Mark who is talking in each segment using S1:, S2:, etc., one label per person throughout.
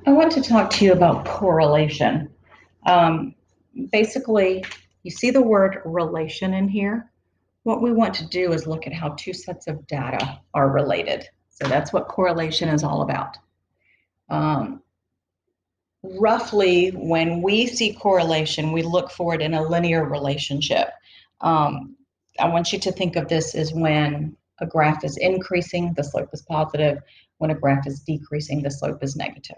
S1: I want to talk to you about correlation. Um, Basically, you see the word relation in here. What we want to do is look at how two sets of data are related. So that's what correlation is all about. Roughly, when we see correlation, we look for it in a linear relationship. I want you to think of this as when a graph is increasing, the slope is positive. When a graph is decreasing, the slope is negative.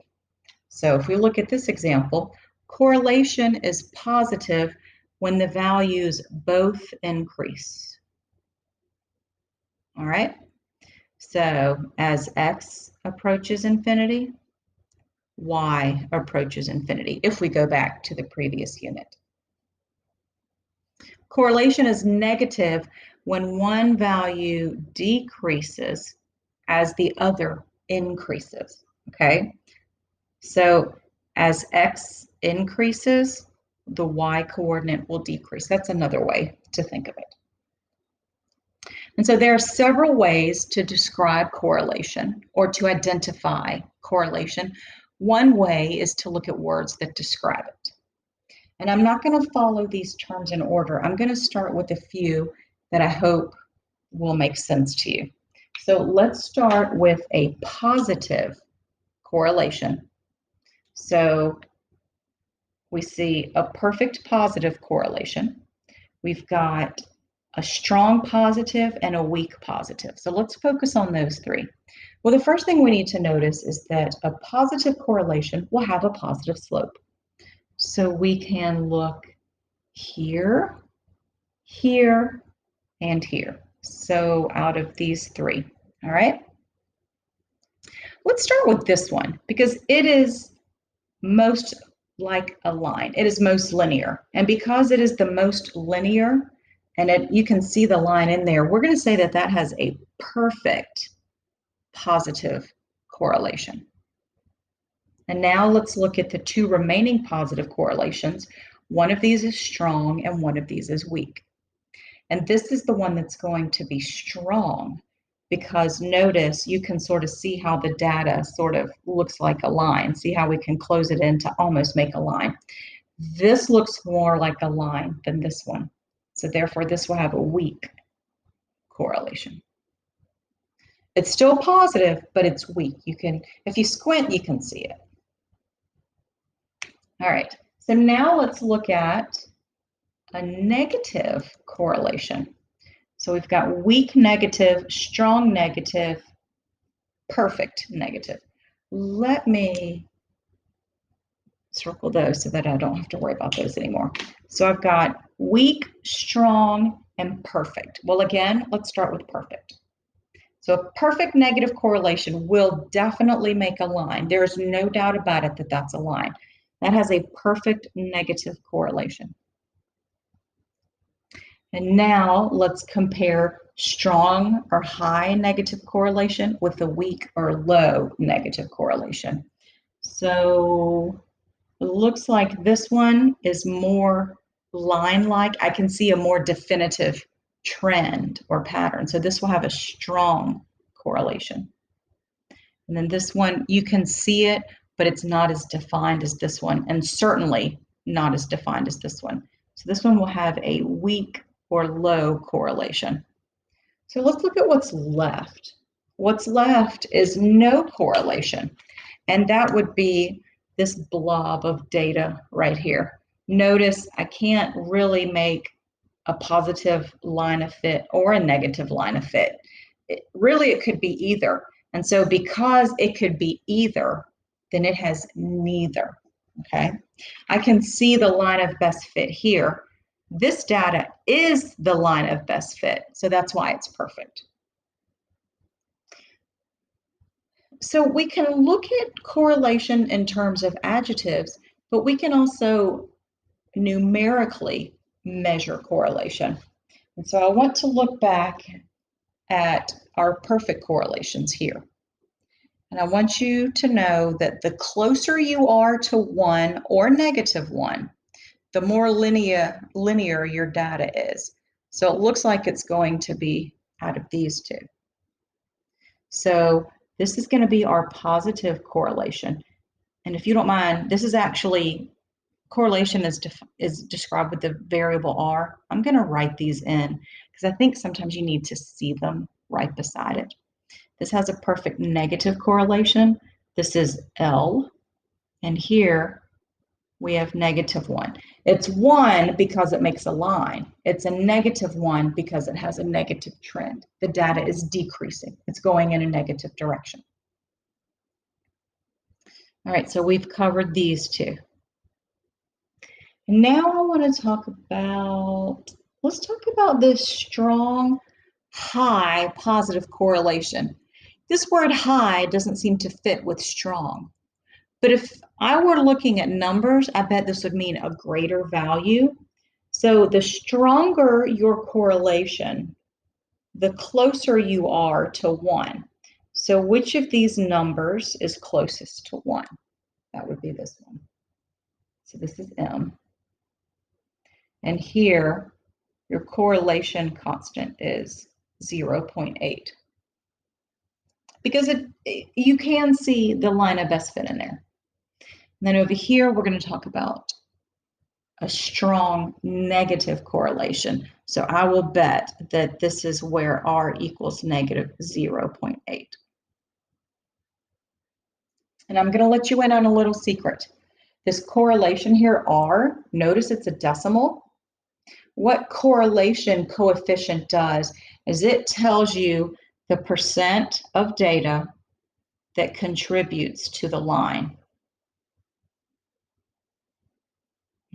S1: So if we look at this example, correlation is positive when the values both increase. All right, so as x approaches infinity, y approaches infinity, if we go back to the previous unit. Correlation is negative when one value decreases as the other increases, okay? So as x increases, the y coordinate will decrease. That's another way to think of it. And so there are several ways to describe correlation or to identify correlation. One way is to look at words that describe it. And I'm not going to follow these terms in order. I'm going to start with a few that I hope will make sense to you. So let's start with a positive correlation. So we see a perfect positive correlation. We've got a strong positive and a weak positive. So let's focus on those three. Well, the first thing we need to notice is that a positive correlation will have a positive slope. So we can look here, here, and here. So out of these three, all right? Let's start with this one because it is most like a line. It is most linear. And because it is the most linear, and you can see the line in there, we're going to say that that has a perfect positive correlation. And now let's look at the two remaining positive correlations. One of these is strong and one of these is weak. And this is the one that's going to be strong because notice you can sort of see how the data sort of looks like a line. See how we can close it in to almost make a line. This looks more like a line than this one. So therefore this will have a weak correlation. It's still positive, but it's weak. You can, if you squint, you can see it. All right, so now let's look at a negative correlation. So we've got weak negative, strong negative, perfect negative. Let me circle those so that I don't have to worry about those anymore. So I've got weak, strong, and perfect. Well, again, let's start with perfect. So a perfect negative correlation will definitely make a line. There is no doubt about it that that's a line. That has a perfect negative correlation. And now let's compare strong or high negative correlation with a weak or low negative correlation. So it looks like this one is more line-like. I can see a more definitive trend or pattern. So this will have a strong correlation. And then this one, you can see it, but it's not as defined as this one, and certainly not as defined as this one. So this one will have a weak or low correlation. So let's look at what's left. What's left is no correlation, and that would be this blob of data right here. Notice I can't really make a positive line of fit or a negative line of fit. Really, it could be either. And so because it could be either, then it has neither, okay? I can see the line of best fit here. This data is the line of best fit, so that's why it's perfect. So we can look at correlation in terms of adjectives, but we can also numerically measure correlation. And so I want to look back at our perfect correlations here. And I want you to know that the closer you are to 1 or -1, the more linear your data is. So it looks like it's going to be out of these two. So this is going to be our positive correlation. And if you don't mind, this is actually correlation is described with the variable r. I'm going to write these in because I think sometimes you need to see them right beside it. This has a perfect negative correlation. This is L, and here we have -1. It's 1 because it makes a line. It's a -1 because it has a negative trend. The data is decreasing. It's going in a negative direction. All right, so we've covered these two. Now I want to talk about, let's talk about this strong, high positive correlation. This word high doesn't seem to fit with strong. But if I were looking at numbers, I bet this would mean a greater value. So the stronger your correlation, the closer you are to 1. So which of these numbers is closest to 1? That would be this one. So this is M. And here, your correlation constant is 0.8. Because you can see the line of best fit in there. And then over here, we're going to talk about a strong negative correlation. So I will bet that this is where R equals -0.8. And I'm going to let you in on a little secret. This correlation here, R, notice it's a decimal. What correlation coefficient does is it tells you the percent of data that contributes to the line.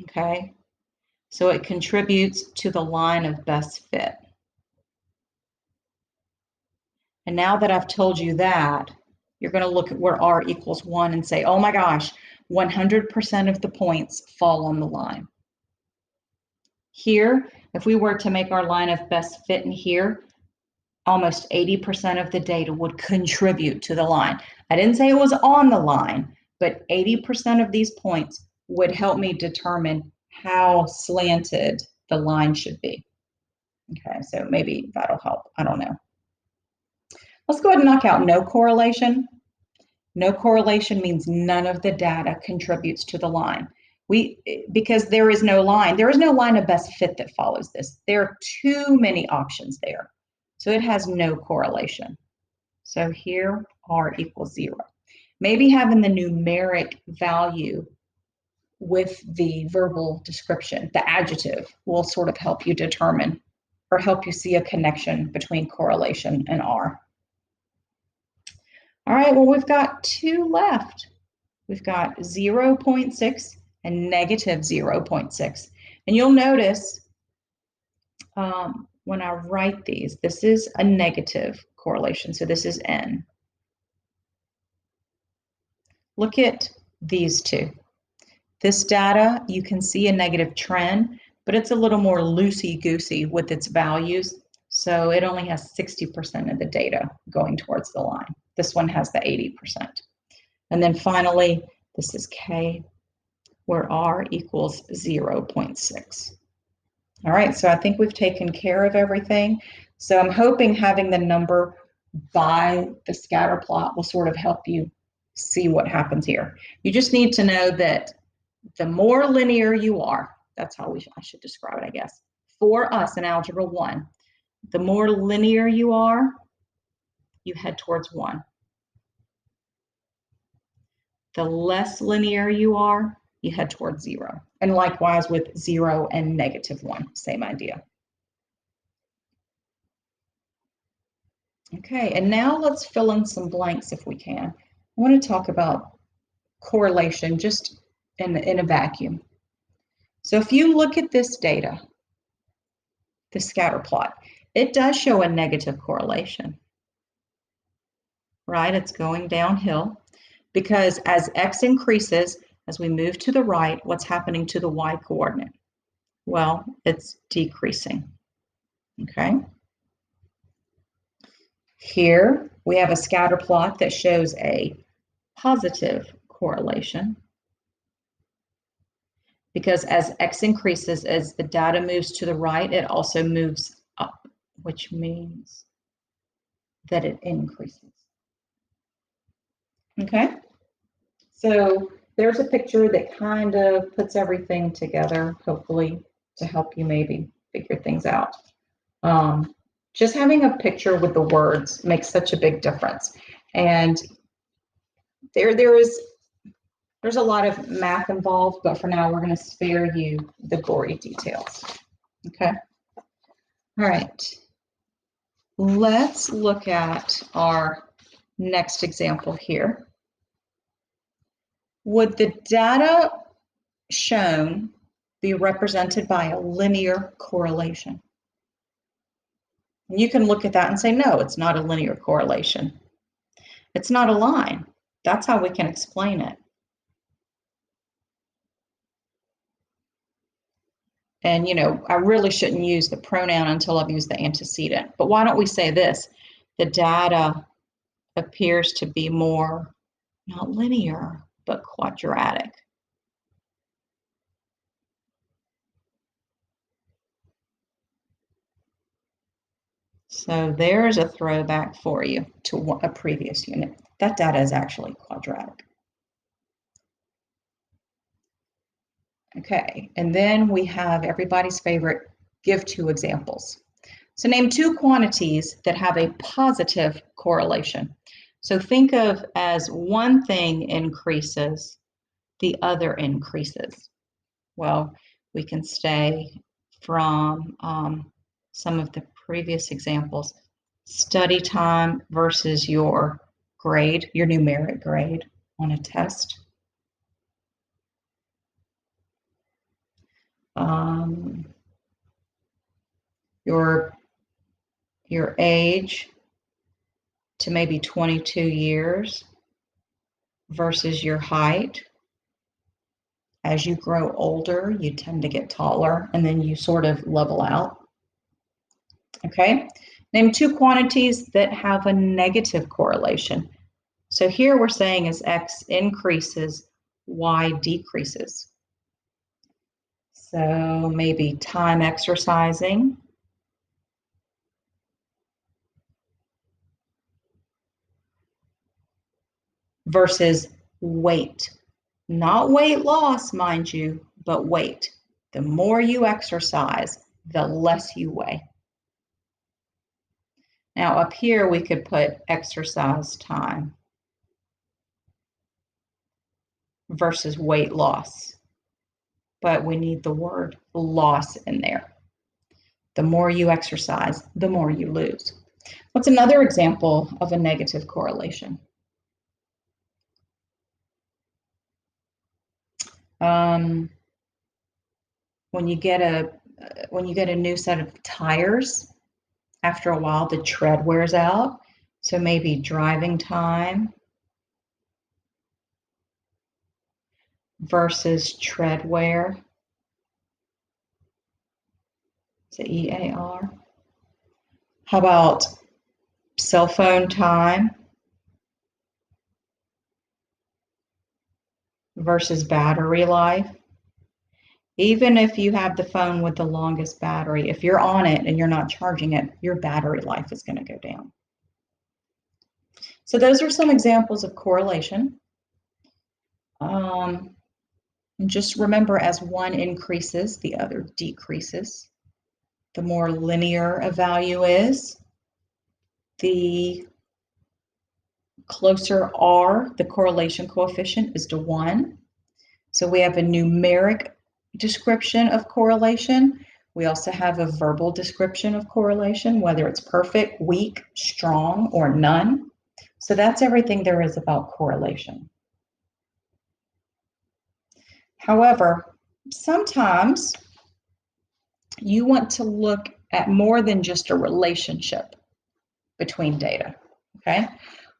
S1: Okay, so it contributes to the line of best fit. And now that I've told you that, you're going to look at where R equals 1 and say, oh my gosh, 100% of the points fall on the line. Here, if we were to make our line of best fit in here, almost 80% of the data would contribute to the line. I didn't say it was on the line, but 80% of these points would help me determine how slanted the line should be. Okay, so maybe that'll help. I don't know. Let's go ahead and knock out no correlation. No correlation means none of the data contributes to the line. Because there is no line of best fit that follows this. There are too many options there. So it has no correlation. So here R equals 0. Maybe having the numeric value with the verbal description, the adjective, will sort of help you determine or help you see a connection between correlation and R. All right, well, we've got 2 left. We've got 0.6 and -0.6. And you'll notice when I write these, this is a negative correlation, so this is N. Look at these two. This data, you can see a negative trend, but it's a little more loosey-goosey with its values, so it only has 60% of the data going towards the line. This one has the 80%. And then finally, this is K, where R equals 0.6. All right, so I think we've taken care of everything. So I'm hoping having the number by the scatter plot will sort of help you see what happens here. You just need to know that the more linear you are, that's how I should describe it, I guess. For us in Algebra 1, the more linear you are, you head towards 1. The less linear you are, you head towards 0. And likewise with 0 and -1, same idea. Okay, and now let's fill in some blanks if we can. I want to talk about correlation just in a vacuum. So if you look at this data, the scatter plot, it does show a negative correlation, right? It's going downhill because as x increases, as we move to the right, what's happening to the y coordinate? Well, it's decreasing, okay? Here we have a scatter plot that shows a positive correlation because as x increases, as the data moves to the right, it also moves up, which means that it increases. Okay, so there's a picture that kind of puts everything together, hopefully, to help you maybe figure things out. Just having a picture with the words makes such a big difference. And there's a lot of math involved, but for now we're going to spare you the gory details. Okay. All right. Let's look at our next example here. Would the data shown be represented by a linear correlation? And you can look at that and say, no, it's not a linear correlation. It's not a line. That's how we can explain it. And, you know, I really shouldn't use the pronoun until I've used the antecedent. But why don't we say this? The data appears to be more, not linear, but quadratic. So there's a throwback for you to a previous unit. That data is actually quadratic. Okay, and then we have everybody's favorite, give two examples. So name two quantities that have a positive correlation. So think of as one thing increases, the other increases. Well, we can stay from some of the previous examples. Study time versus your grade, your numeric grade on a test. Your age to maybe 22 years versus your height. As you grow older, you tend to get taller and then you sort of level out. Okay, name two quantities that have a negative correlation. So here we're saying as x increases, y decreases. So maybe time exercising versus weight. Not weight loss, mind you, but weight. The more you exercise, the less you weigh. Now up here, we could put exercise time versus weight loss, but we need the word loss in there. The more you exercise, the more you lose. What's another example of a negative correlation? When you get a new set of tires, after a while the tread wears out. So maybe driving time versus tread wear. It's an EAR. How about cell phone time versus battery life? Even if you have the phone with the longest battery, if you're on it and you're not charging it, your battery life is going to go down. So those are some examples of correlation. And just remember, as one increases, the other decreases. The more linear a value is, the closer R, the correlation coefficient, is to 1. So we have a numeric description of correlation. We also have a verbal description of correlation, whether it's perfect, weak, strong, or none. So that's everything there is about correlation. However, sometimes you want to look at more than just a relationship between data, okay?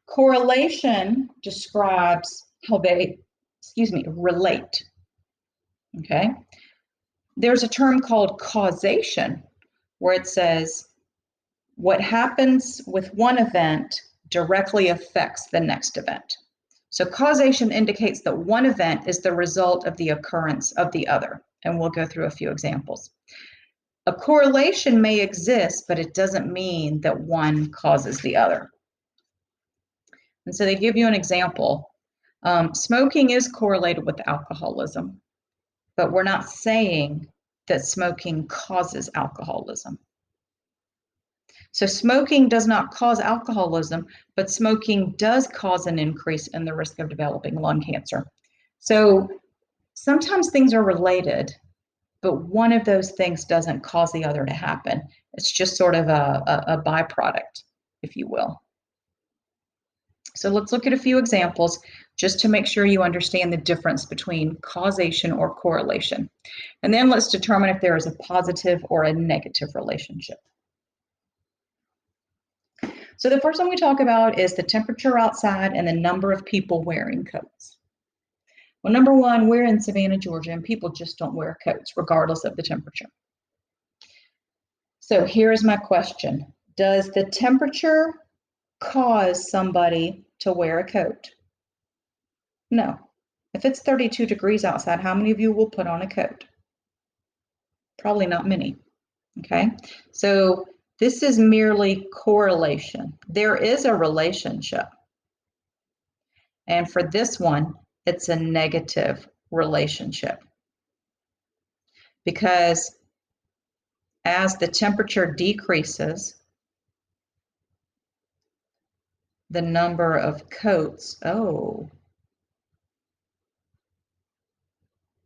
S1: Correlation describes how they, relate, okay? There's a term called causation where it says what happens with one event directly affects the next event. So causation indicates that one event is the result of the occurrence of the other, and we'll go through a few examples. A correlation may exist, but it doesn't mean that one causes the other. And so they give you an example. Smoking is correlated with alcoholism, but we're not saying that smoking causes alcoholism. So smoking does not cause alcoholism, but smoking does cause an increase in the risk of developing lung cancer. So sometimes things are related, but one of those things doesn't cause the other to happen. It's just sort of a byproduct, if you will. So let's look at a few examples just to make sure you understand the difference between causation or correlation. And then let's determine if there is a positive or a negative relationship. So the first one we talk about is the temperature outside and the number of people wearing coats. Well, number one, we're in Savannah, Georgia, and people just don't wear coats regardless of the temperature. So here's my question. Does the temperature cause somebody to wear a coat? No. If it's 32 degrees outside, how many of you will put on a coat? Probably not many. Okay, so this is merely correlation. There is a relationship. And for this one, it's a negative relationship. Because as the temperature decreases, the number of coats,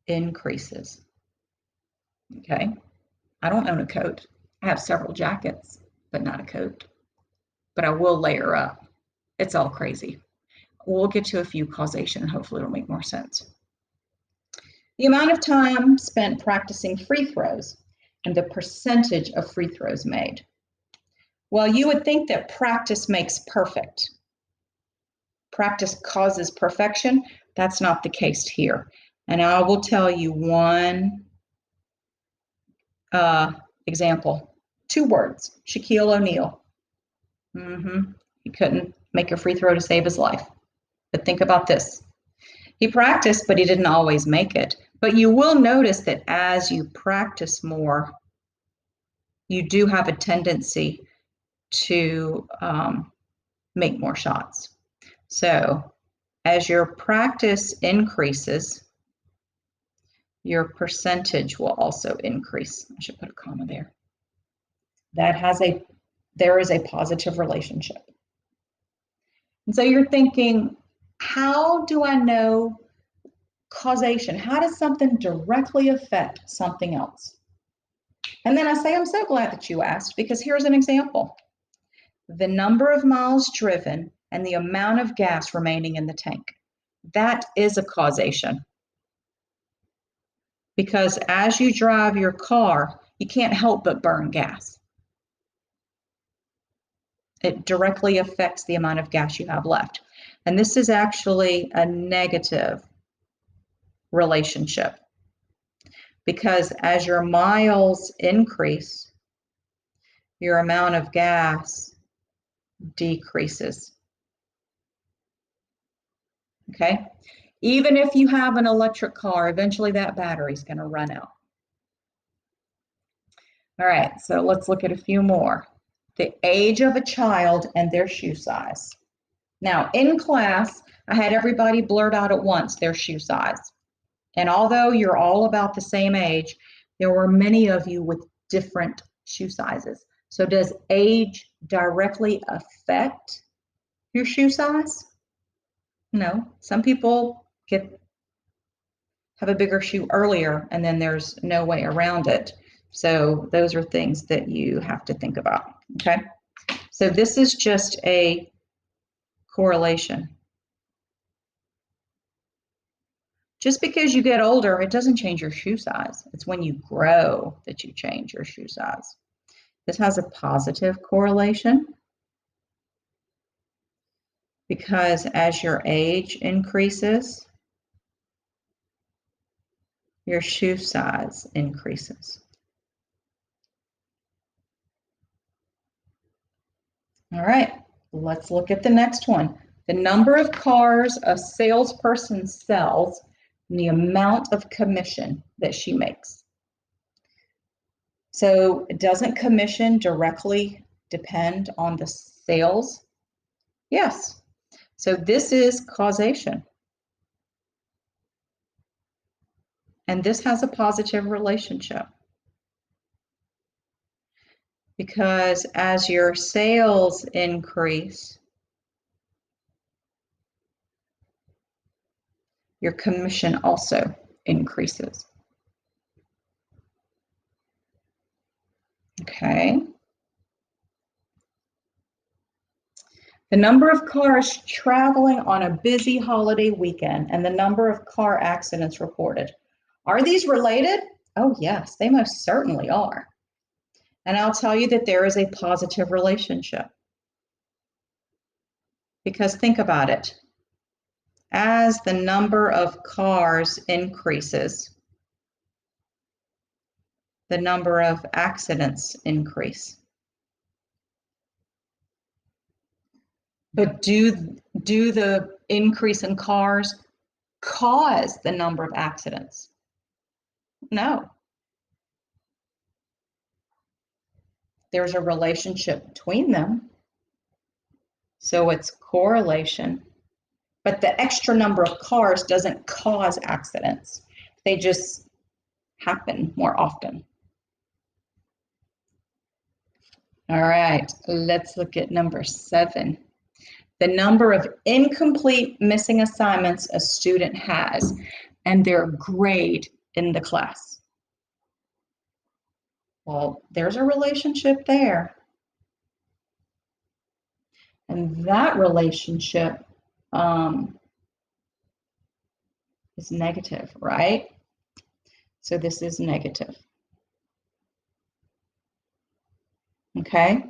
S1: increases. Okay, I don't own a coat. I have several jackets, but not a coat. But I will layer up. It's all crazy. We'll get to a few causation and hopefully it'll make more sense. The amount of time spent practicing free throws and the percentage of free throws made. Well, you would think that practice makes perfect. Practice causes perfection. That's not the case here. And I will tell you one example. 2 words, Shaquille O'Neal. He couldn't make a free throw to save his life. But think about this. He practiced, but he didn't always make it. But you will notice that as you practice more, you do have a tendency to make more shots. So as your practice increases, your percentage will also increase. I should put a comma there. There is a positive relationship. And so you're thinking, how do I know causation? How does something directly affect something else? And then I say, I'm so glad that you asked, because here's an example. The number of miles driven and the amount of gas remaining in the tank. That is a causation. Because as you drive your car, you can't help but burn gas. It directly affects the amount of gas you have left. And this is actually a negative relationship. Because as your miles increase, your amount of gas decreases. Okay? Even if you have an electric car, eventually that battery is going to run out. All right, so let's look at a few more. The age of a child and their shoe size. Now, in class, I had everybody blurt out at once their shoe size. And although you're all about the same age, there were many of you with different shoe sizes. So does age directly affect your shoe size? No. Some people have a bigger shoe earlier, and then there's no way around it. So those are things that you have to think about, okay? So this is just a correlation. Just because you get older, it doesn't change your shoe size. It's when you grow that you change your shoe size. This has a positive correlation because as your age increases, your shoe size increases. All right, let's look at the next one. The number of cars a salesperson sells and the amount of commission that she makes. So doesn't commission directly depend on the sales? Yes. So this is causation. And this has a positive relationship because as your sales increase, your commission also increases. Okay. The number of cars traveling on a busy holiday weekend and the number of car accidents reported. Are these related? Oh, yes, they most certainly are. And I'll tell you that there is a positive relationship. Because think about it. As the number of cars increases, the number of accidents increase. But do the increase in cars cause the number of accidents? No. There's a relationship between them. So it's correlation. But the extra number of cars doesn't cause accidents. They just happen more often. All right, let's look at number 7. The number of incomplete missing assignments a student has and their grade in the class. Well, there's a relationship there. And that relationship is negative, right? So this is negative. Okay?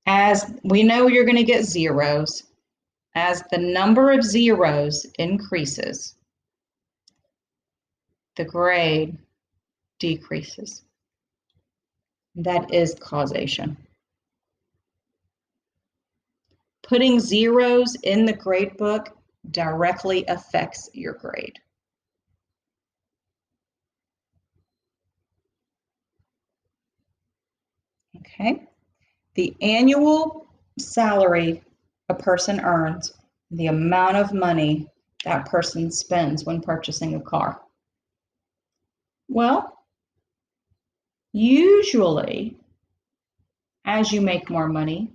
S1: As we know, you're going to get zeros. As the number of zeros increases, the grade decreases. That is causation. Putting zeros in the grade book directly affects your grade. Okay? The annual salary a person earns, the amount of money that person spends when purchasing a car. Well, usually, as you make more money,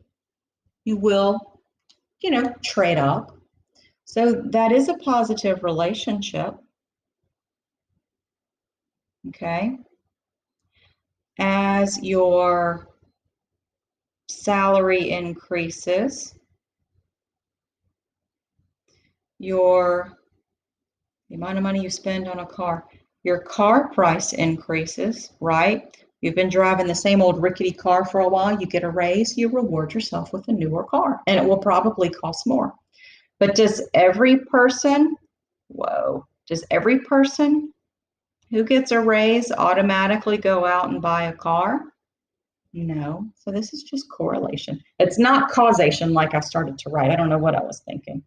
S1: you will, trade up. So that is a positive relationship. Okay. As your salary increases, the amount of money you spend on a car, your car price increases, right? You've been driving the same old rickety car for a while, you get a raise, you reward yourself with a newer car, and it will probably cost more. But does every person who gets a raise automatically go out and buy a car? No. So this is just correlation. It's not causation like I started to write. I don't know what I was thinking.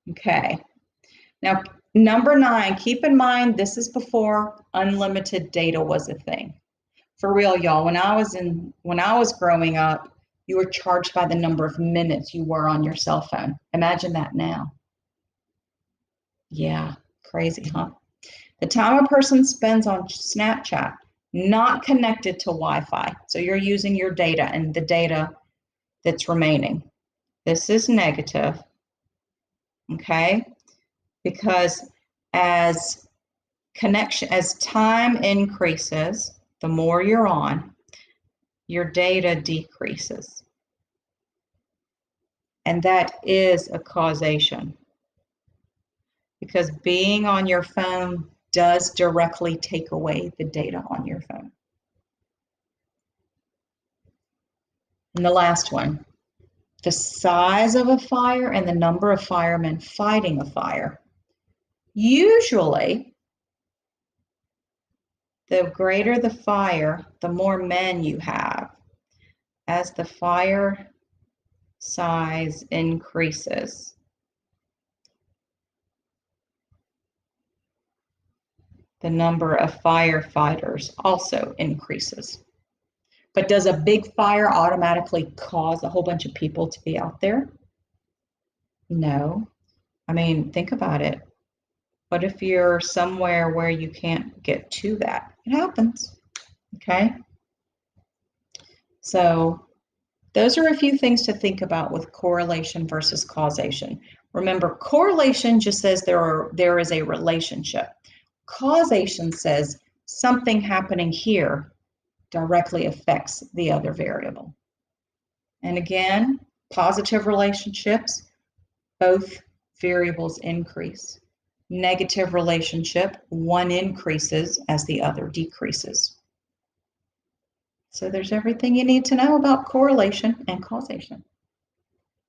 S1: Okay. Now, number 9, keep in mind, this is before unlimited data was a thing. For real, y'all, when I was growing up, you were charged by the number of minutes you were on your cell phone. Imagine that now. Yeah, crazy, huh? The time a person spends on Snapchat, not connected to Wi-Fi. So you're using your data and the data that's remaining. This is negative, okay? Because as time increases, the more you're on, your data decreases. And that is a causation. Because being on your phone does directly take away the data on your phone. And the last one, the size of a fire and the number of firemen fighting a fire. Usually, the greater the fire, the more men you have. As the fire size increases, the number of firefighters also increases. But does a big fire automatically cause a whole bunch of people to be out there? No. I mean, think about it. What if you're somewhere where you can't get to that? It happens, okay? So those are a few things to think about with correlation versus causation. Remember, correlation just says there is a relationship. Causation says something happening here directly affects the other variable. And again, positive relationships, both variables increase. Negative relationship, one increases as the other decreases. So there's everything you need to know about correlation and causation.